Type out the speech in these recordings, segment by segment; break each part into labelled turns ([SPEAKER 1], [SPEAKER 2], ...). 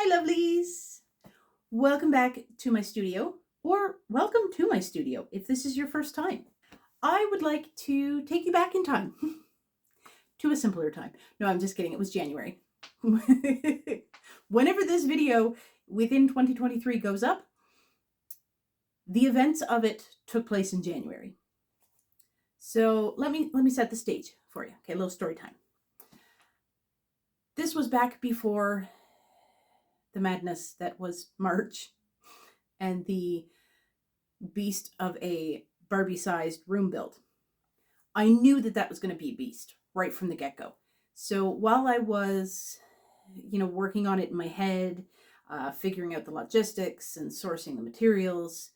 [SPEAKER 1] Hi lovelies! Welcome back to my studio, or welcome to my studio if this is your first time. I would like to take you back in time to a simpler time. No, I'm just kidding. It was January. Whenever this video within 2023 goes up, the events of it took place in January. So let me set the stage for you. Okay, a little story time. This was back before the madness that was March and the beast of a Barbie-sized room build. I knew that was going to be a beast right from the get-go. So while I was, working on it in my head, figuring out the logistics and sourcing the materials,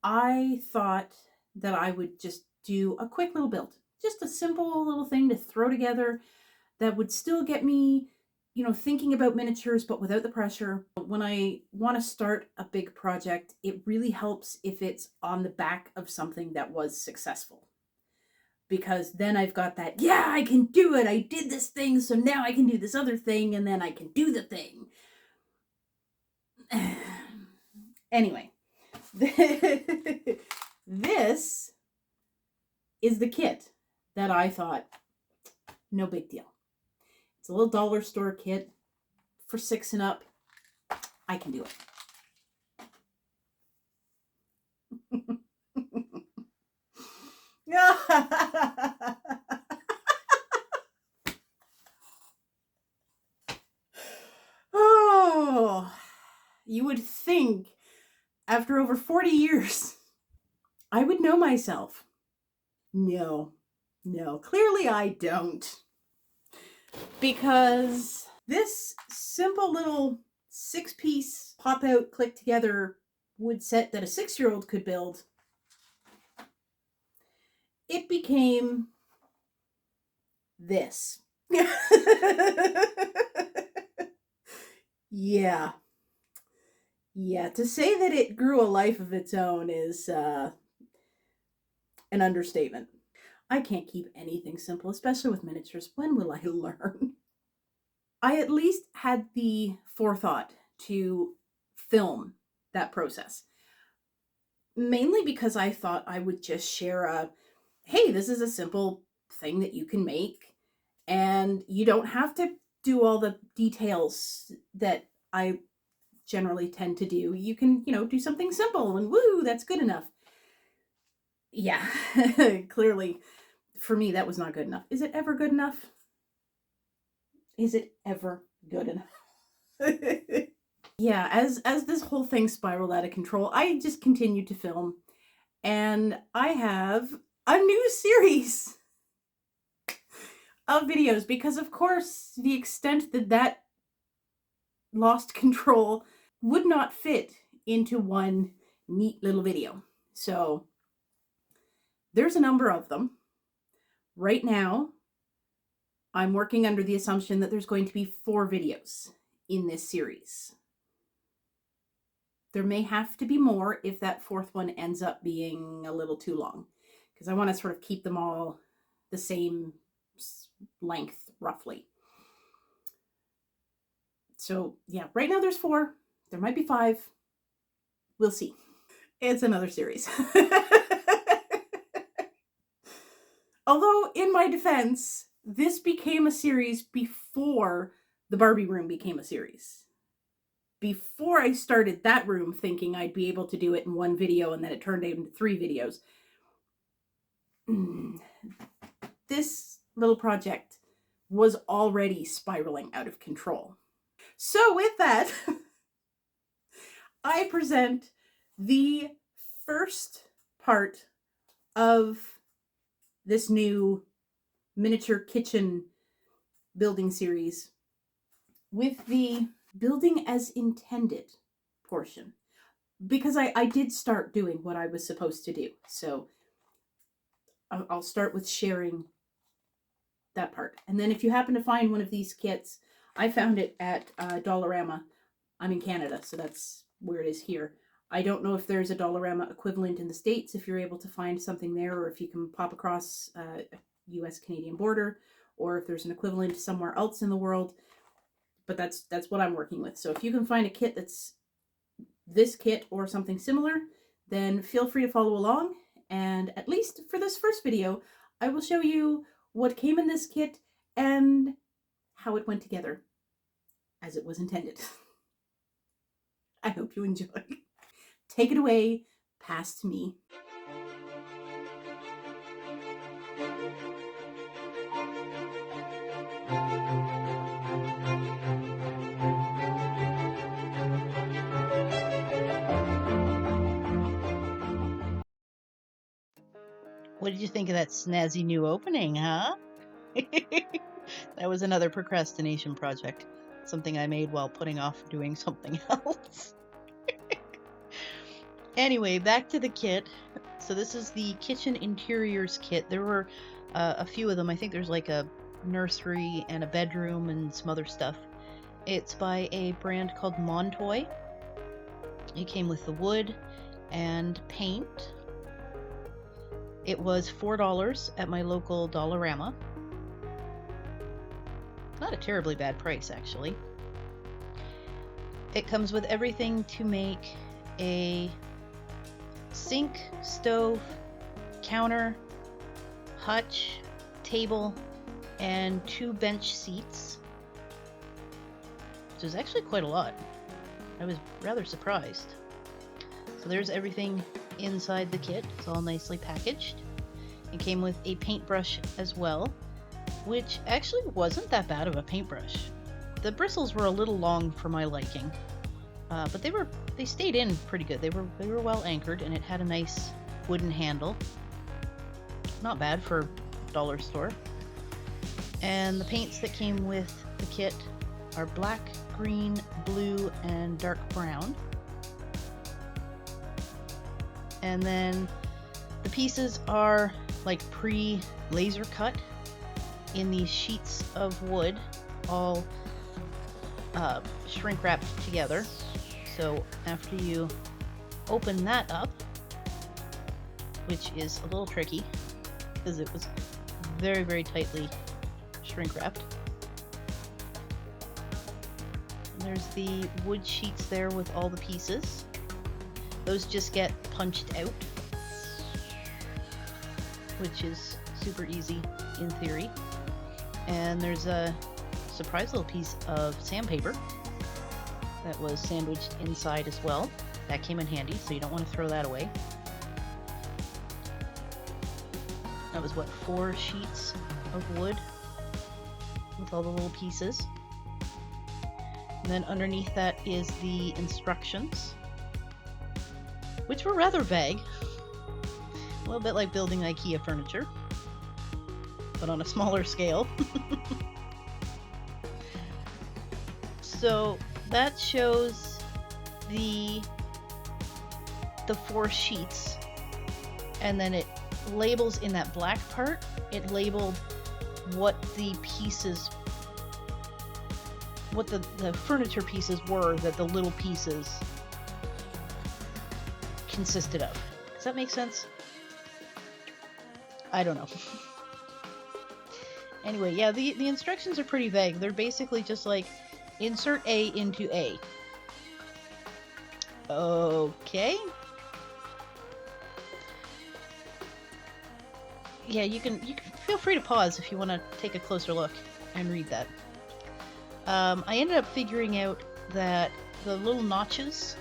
[SPEAKER 1] I thought that I would just do a quick little build. Just a simple little thing to throw together that would still get me thinking about miniatures, but without the pressure. When I want to start a big project, it really helps if it's on the back of something that was successful. Because then I've got that, yeah, I can do it. I did this thing, so now I can do this other thing, and then I can do the thing. Anyway, this is the kit that I thought, no big deal. It's a little dollar store kit for 6 and up. I can do it. Oh, you would think after over 40 years, I would know myself. No, clearly I don't. Because this simple little 6-piece pop-out, click-together wood set that a 6-year-old could build, it became this. Yeah. To say that it grew a life of its own is an understatement. I can't keep anything simple, especially with miniatures. When will I learn? I at least had the forethought to film that process. Mainly because I thought I would just share hey, this is a simple thing that you can make, and you don't have to do all the details that I generally tend to do. You can, do something simple and woo, that's good enough. Yeah, clearly for me that was not good enough. Is it ever good enough? Is it ever good enough? Yeah, as this whole thing spiraled out of control, I just continued to film, and I have a new series of videos because, of course, the extent that lost control would not fit into one neat little video. So there's a number of them. Right now, I'm working under the assumption that there's going to be 4 videos in this series. There may have to be more if that 4th one ends up being a little too long, because I want to sort of keep them all the same length, roughly. So yeah, right now there's 4. There might be 5. We'll see. It's another series. Although, in my defense, this became a series before the Barbie room became a series. Before I started that room thinking I'd be able to do it in 1 video, and then it turned into 3 videos. This little project was already spiraling out of control. So with that, I present the first part of this new miniature kitchen building series with the building as intended portion, because I did start doing what I was supposed to do. So I'll start with sharing that part. And then if you happen to find one of these kits, I found it at Dollarama. I'm in Canada, so that's where it is here. I don't know if there's a Dollarama equivalent in the States, if you're able to find something there, or if you can pop across a US-Canadian border, or if there's an equivalent somewhere else in the world. but that's what I'm working with. So if you can find a kit that's this kit or something similar, then feel free to follow along. And at least for this first video, I will show you what came in this kit and how it went together as it was intended. I hope you enjoy. Take it away, pass to me.
[SPEAKER 2] What did you think of that snazzy new opening, huh? That was another procrastination project. Something I made while putting off doing something else. Anyway, back to the kit. So this is the kitchen interiors kit. There were a few of them. I think there's like a nursery and a bedroom and some other stuff. It's by a brand called Montoy. It came with the wood and paint. It was $4 at my local Dollarama. Not a terribly bad price, actually. It comes with everything to make a sink, stove, counter, hutch, table, and 2 bench seats, which is actually quite a lot. I was rather surprised. So there's everything inside the kit. It's all nicely packaged. It came with a paintbrush as well, which actually wasn't that bad of a paintbrush. The bristles were a little long for my liking, but they stayed in pretty good. They were well anchored, and it had a nice wooden handle. Not bad for a dollar store. And the paints that came with the kit are black, green, blue, and dark brown. And then the pieces are like pre-laser cut in these sheets of wood, all shrink wrapped together. So after you open that up, which is a little tricky because it was very, very tightly shrink wrapped. And there's the wood sheets there with all the pieces. Those just get punched out, which is super easy in theory. And there's a surprise little piece of sandpaper that was sandwiched inside as well. That came in handy, so you don't want to throw that away. That was, what, 4 sheets of wood with all the little pieces. And then underneath that is the instructions, which were rather vague. A little bit like building IKEA furniture, but on a smaller scale. So that shows the 4 sheets, and then it labels in that black part, it labeled what the pieces, what the furniture pieces were that the little pieces consisted of. Does that make sense? I don't know. Anyway, yeah, the instructions are pretty vague. They're basically just like, insert A into A. Okay. Yeah, you can feel free to pause if you want to take a closer look and read that. I ended up figuring out that the little notches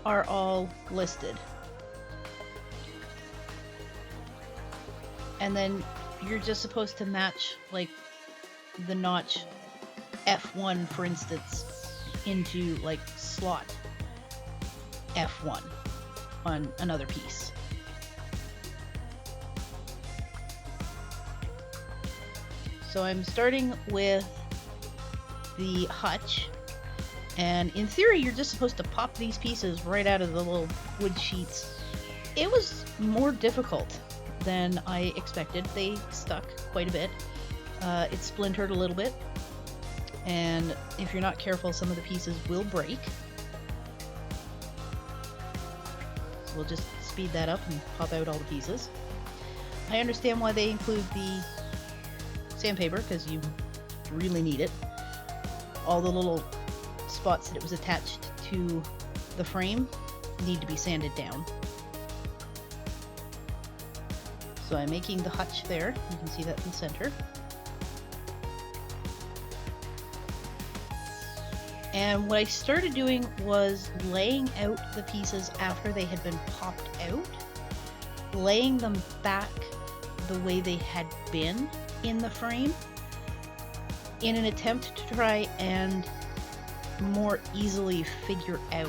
[SPEAKER 2] are all listed. And then you're just supposed to match, like, the notch F1, for instance, into, like, slot F1 on another piece. So I'm starting with the hutch, and in theory you're just supposed to pop these pieces right out of the little wood sheets. It was more difficult than I expected. They stuck quite a bit. It splintered a little bit, and if you're not careful, some of the pieces will break. So we'll just speed that up and pop out all the pieces. I understand why they include the sandpaper, because you really need it. all the little spots that it was attached to the frame need to be sanded down. So I'm making the hutch there. You can see that in the center. And what I started doing was laying out the pieces after they had been popped out, laying them back the way they had been in the frame in an attempt to try and more easily figure out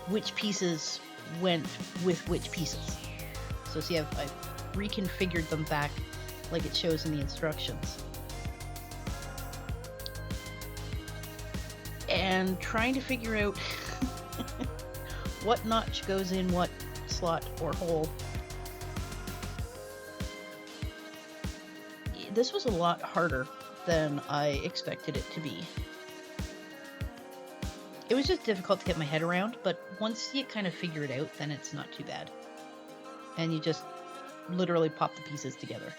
[SPEAKER 2] which pieces went with which pieces. So see, I've reconfigured them back like it shows in the instructions. And trying to figure out what notch goes in what slot or hole. This was a lot harder than I expected it to be. It was just difficult to get my head around, but once you kind of figure it out, then it's not too bad. And you just literally pop the pieces together.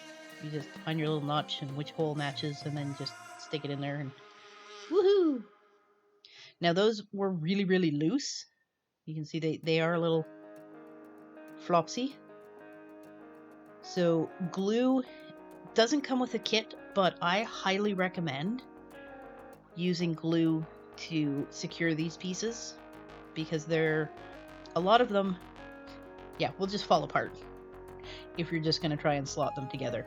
[SPEAKER 2] You just find your little notch and which hole matches, and then just stick it in there and woohoo! Now those were really, really loose. You can see they are a little flopsy. So glue doesn't come with a kit, but I highly recommend using glue to secure these pieces, because a lot of them, yeah, will just fall apart if you're just going to try and slot them together.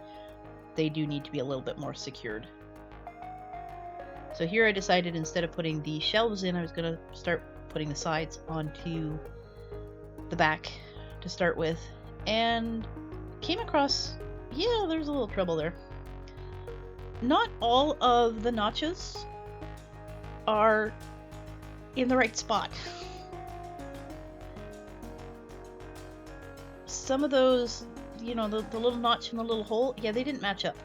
[SPEAKER 2] They do need to be a little bit more secured. So here I decided, instead of putting the shelves in, I was going to start putting the sides onto the back to start with, and came across, yeah, there's a little trouble there. Not all of the notches are in the right spot. Some of those, you know, the little notch in the little hole, yeah, they didn't match up.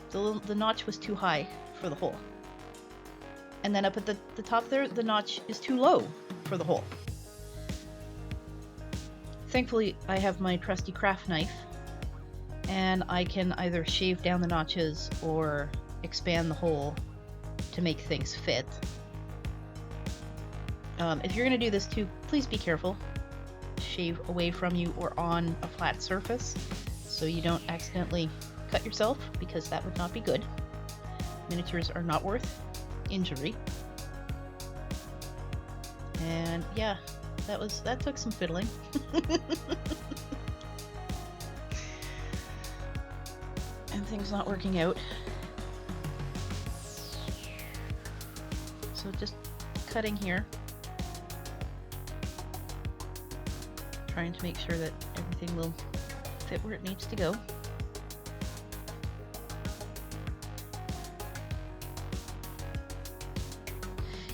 [SPEAKER 2] The notch was too high for the hole. And then up at the top there, the notch is too low for the hole. Thankfully, I have my trusty craft knife, and I can either shave down the notches or expand the hole to make things fit. If you're going to do this too, please be careful. Shave away from you or on a flat surface so you don't accidentally cut yourself, because that would not be good. Miniatures are not worth injury. And yeah, that took some fiddling. And things not working out. So just cutting here, trying to make sure that everything will fit where it needs to go.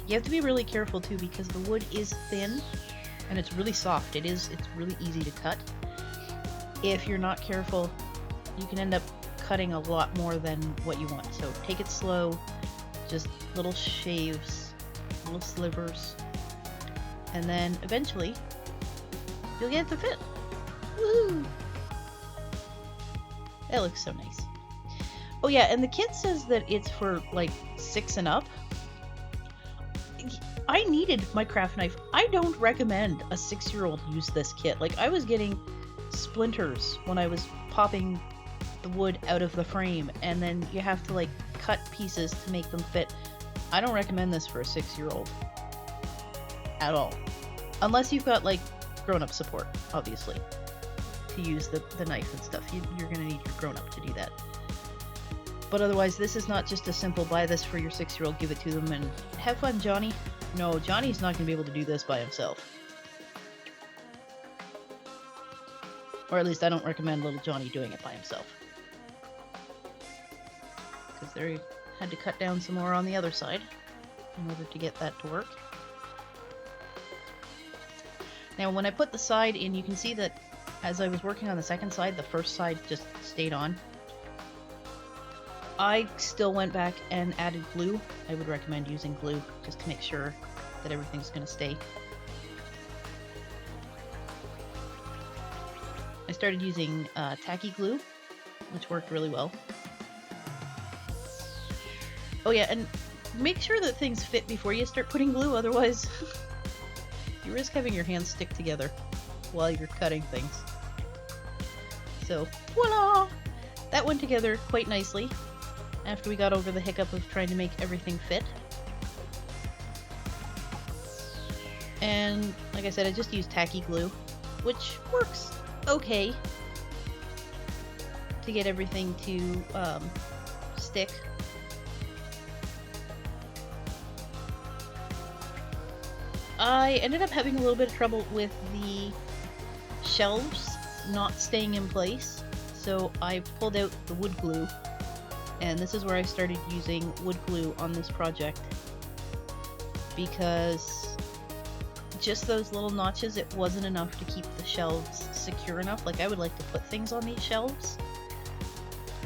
[SPEAKER 2] You have to be really careful too, because the wood is thin and it's really soft. It's really easy to cut. If you're not careful, you can end up cutting a lot more than what you want. So take it slow, just little shaves, little slivers, and then eventually you'll get it to fit. Woohoo! That looks so nice. Oh yeah, and the kit says that it's for like 6 and up. I needed my craft knife. I don't recommend a 6-year-old use this kit. Like, I was getting splinters when I was popping the wood out of the frame, and then you have to like cut pieces to make them fit. I don't recommend this for a 6-year-old at all, unless you've got like grown-up support, obviously, to use the knife and stuff. You're gonna need your grown-up to do that. But otherwise, this is not just a simple buy this for your 6-year-old, give it to them, and have fun, Johnny. No, Johnny's not gonna be able to do this by himself. Or at least I don't recommend little Johnny doing it by himself. Because there he had to cut down some more on the other side in order to get that to work. Now when I put the side in, you can see that as I was working on the second side, the first side just stayed on. I still went back and added glue. I would recommend using glue just to make sure that everything's going to stay. I started using tacky glue, which worked really well. Oh yeah, and make sure that things fit before you start putting glue, otherwise you risk having your hands stick together while you're cutting things. So, voila! That went together quite nicely after we got over the hiccup of trying to make everything fit. And like I said, I just used tacky glue, which works okay to get everything to stick. I ended up having a little bit of trouble with the shelves not staying in place, so I pulled out the wood glue, and this is where I started using wood glue on this project, because just those little notches, it wasn't enough to keep the shelves secure enough. Like, I would like to put things on these shelves.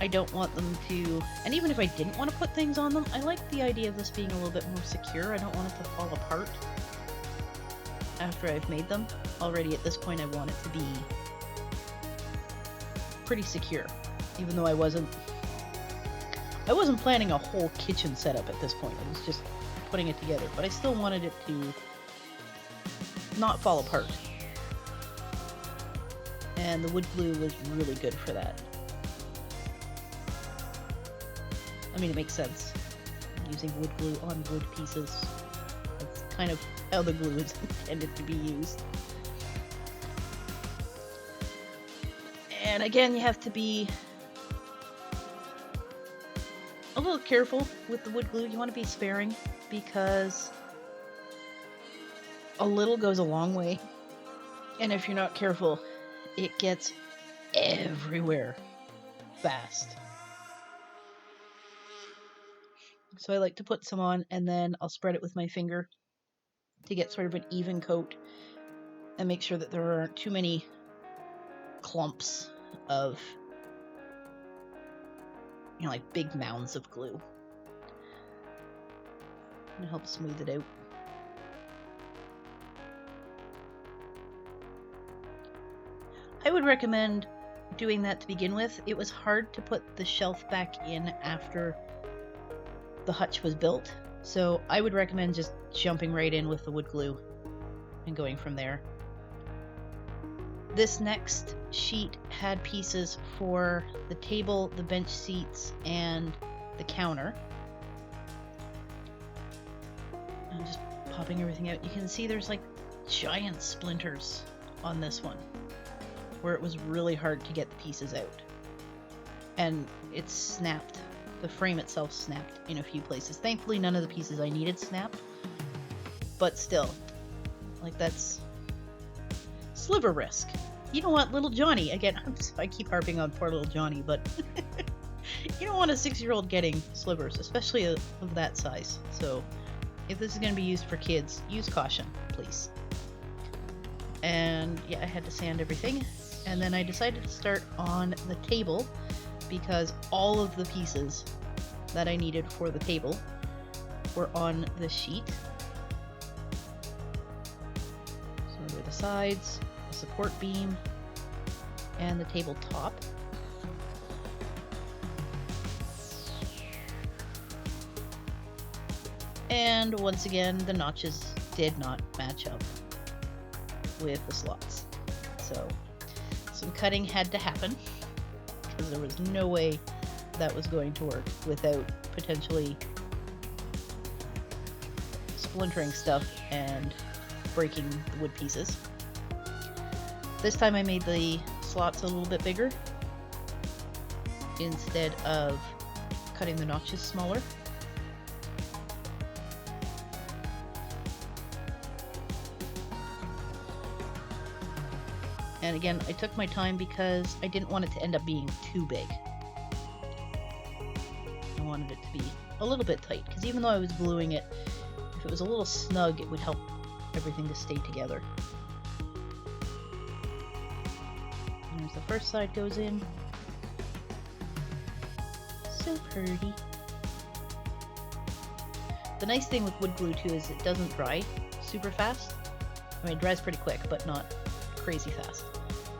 [SPEAKER 2] I don't want them to, and even if I didn't want to put things on them, I like the idea of this being a little bit more secure. I don't want it to fall apart after I've made them. Already at this point I want it to be pretty secure, even though I wasn't planning a whole kitchen setup at this point. I was just putting it together, but I still wanted it to not fall apart. And the wood glue was really good for that. I mean, it makes sense. Using wood glue on wood pieces. That's kind of how the glue is intended to be used. And again, you have to be a little careful with the wood glue. You want to be sparing, because a little goes a long way. And if you're not careful, it gets everywhere fast. So I like to put some on, and then I'll spread it with my finger to get sort of an even coat and make sure that there aren't too many clumps of, you know, like big mounds of glue. And it helps smooth it out. I would recommend doing that to begin with. It was hard to put the shelf back in after the hutch was built, so I would recommend just jumping right in with the wood glue and going from there. This next sheet had pieces for the table, the bench seats, and the counter. I'm just popping everything out. You can see there's like giant splinters on this one, where it was really hard to get the pieces out. And it snapped. The frame itself snapped in a few places. Thankfully, none of the pieces I needed snapped. But still, like, that's sliver risk. You don't want little Johnny, again, I keep harping on poor little Johnny, but you don't want a 6-year-old getting slivers, especially of that size. So if this is going to be used for kids, use caution, please. And yeah, I had to sand everything. And then I decided to start on the table, because all of the pieces that I needed for the table were on the sheet. So there were the sides, the support beam, and the tabletop. And once again, the notches did not match up with the slots. So some cutting had to happen, because there was no way that was going to work without potentially splintering stuff and breaking the wood pieces. This time I made the slots a little bit bigger instead of cutting the notches smaller. And again, I took my time because I didn't want it to end up being too big. I wanted it to be a little bit tight, because even though I was gluing it, if it was a little snug, it would help everything to stay together. And there's the first side goes in. So pretty. The nice thing with wood glue too is it doesn't dry super fast. I mean, it dries pretty quick, but not crazy fast.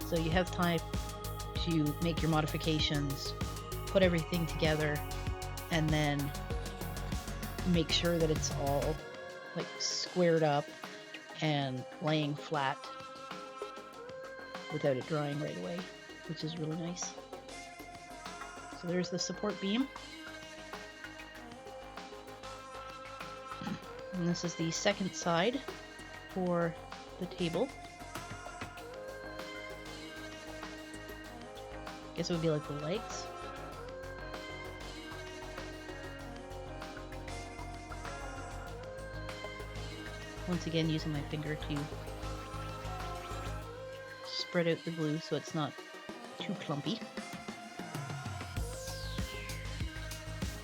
[SPEAKER 2] So you have time to make your modifications, put everything together, and then make sure that it's all like squared up and laying flat without it drying right away, which is really nice. So there's the support beam. And this is the second side for the table. Guess it would be like the legs. Once again, using my finger to spread out the glue so it's not too clumpy.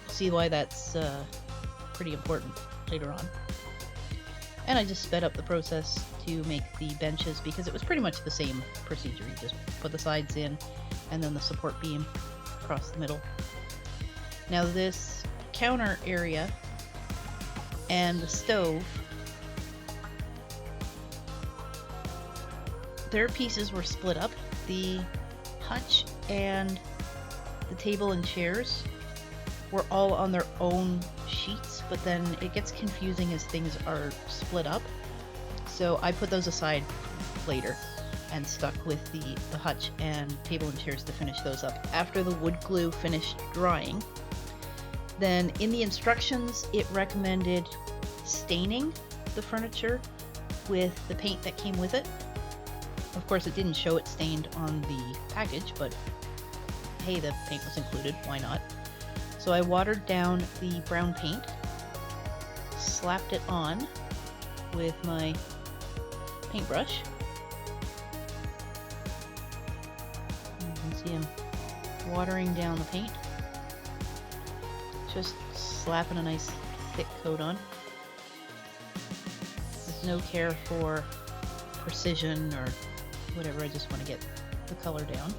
[SPEAKER 2] See why that's pretty important later on. And I just sped up the process to make the benches because it was pretty much the same procedure. You just put the sides in and then the support beam across the middle. Now this counter area and the stove, their pieces were split up. The hutch and the table and chairs were all on their own sheets, but then it gets confusing as things are split up. So I put those aside later and stuck with the hutch and table and chairs to finish those up. After the wood glue finished drying, then in the instructions it recommended staining the furniture with the paint that came with it. Of course, it didn't show it stained on the package, but hey, the paint was included, why not? So I watered down the brown paint, slapped it on with my paintbrush. You can see I'm watering down the paint, just slapping a nice thick coat on. With no care for precision or whatever, I just want to get the color down.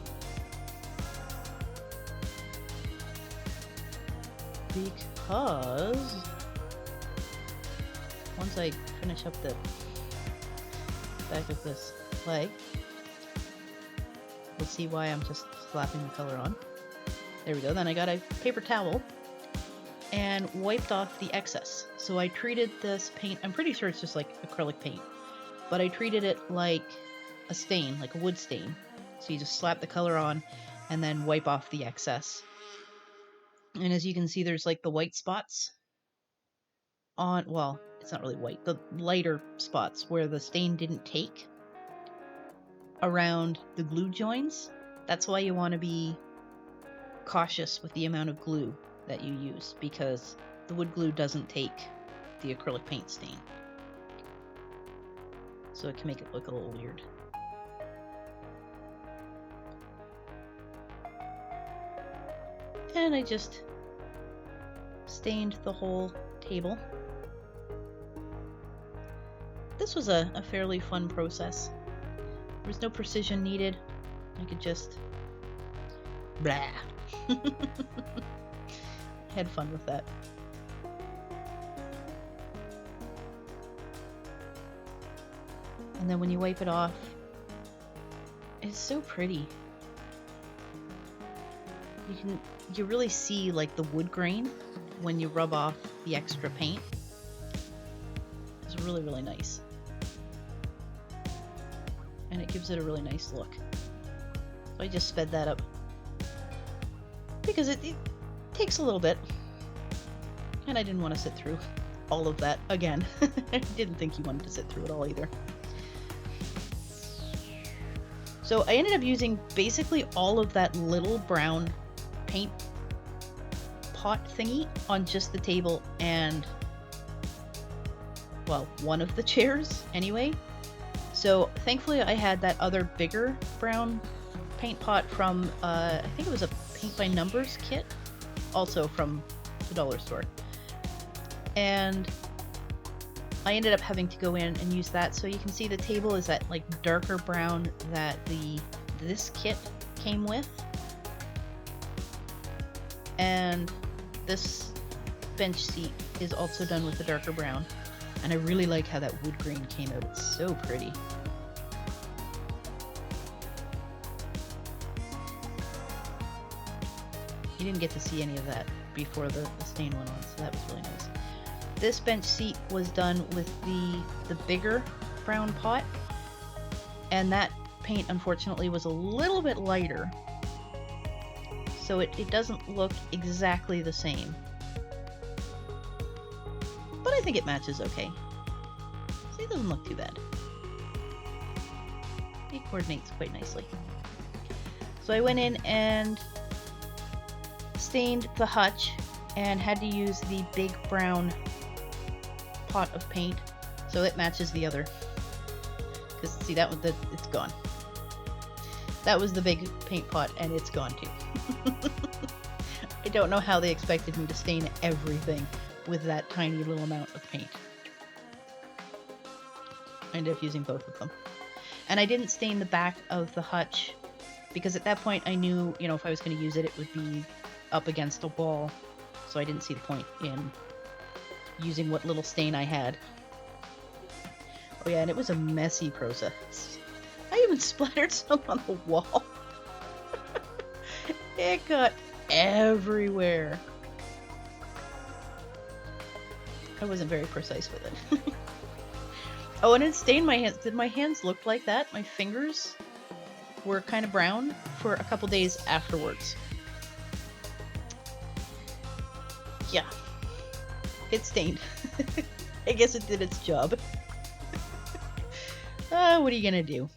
[SPEAKER 2] Because once I finish up the back of this leg, we'll see why I'm just slapping the color on. There we go. Then I got a paper towel and wiped off the excess. So I treated this paint, I'm pretty sure it's just like acrylic paint, but I treated it like a stain, like a wood stain. So you just slap the color on and then wipe off the excess. And as you can see, there's like the white spots on, well, it's not really white, the lighter spots where the stain didn't take around the glue joins. That's why you want to be cautious with the amount of glue that you use, because the wood glue doesn't take the acrylic paint stain. So it can make it look a little weird. And I just stained the whole table. This was a fairly fun process. There was no precision needed. I could just blah. Had fun with that. And then when you wipe it off, it's so pretty. You really see like the wood grain when you rub off the extra paint. It's really, really nice. And it gives it a really nice look. So I just sped that up because it takes a little bit, and I didn't want to sit through all of that again. I didn't think you wanted to sit through it all either. So I ended up using basically all of that little brown paint pot thingy on just the table and, well, one of the chairs anyway. So thankfully I had that other bigger brown paint pot from, I think it was a Paint by Numbers kit, also from the dollar store. And I ended up having to go in and use that. So you can see the table is that like darker brown that this kit came with. And this bench seat is also done with the darker brown. And I really like how that wood grain came out. It's so pretty. You didn't get to see any of that before the stain went on, so that was really nice. This bench seat was done with the bigger brown pot, and that paint unfortunately was a little bit lighter, so it doesn't look exactly the same. But I think it matches okay. See, it doesn't look too bad. It coordinates quite nicely. So I went in and stained the hutch and had to use the big brown pot of paint so it matches the other. Because see, that one, it's gone. That was the big paint pot and it's gone too. I don't know how they expected me to stain everything with that tiny little amount of paint. I ended up using both of them. And I didn't stain the back of the hutch because at that point I knew, you know, if I was going to use it, it would be up against a wall. So I didn't see the point in using what little stain I had. Oh yeah, and it was a messy process. I even splattered some on the wall. It got everywhere. I wasn't very precise with it. Oh, and it stained my hands. Did my hands look like that? My fingers were kind of brown for a couple days afterwards. Yeah. It stained. I guess it did its job. What are you gonna do?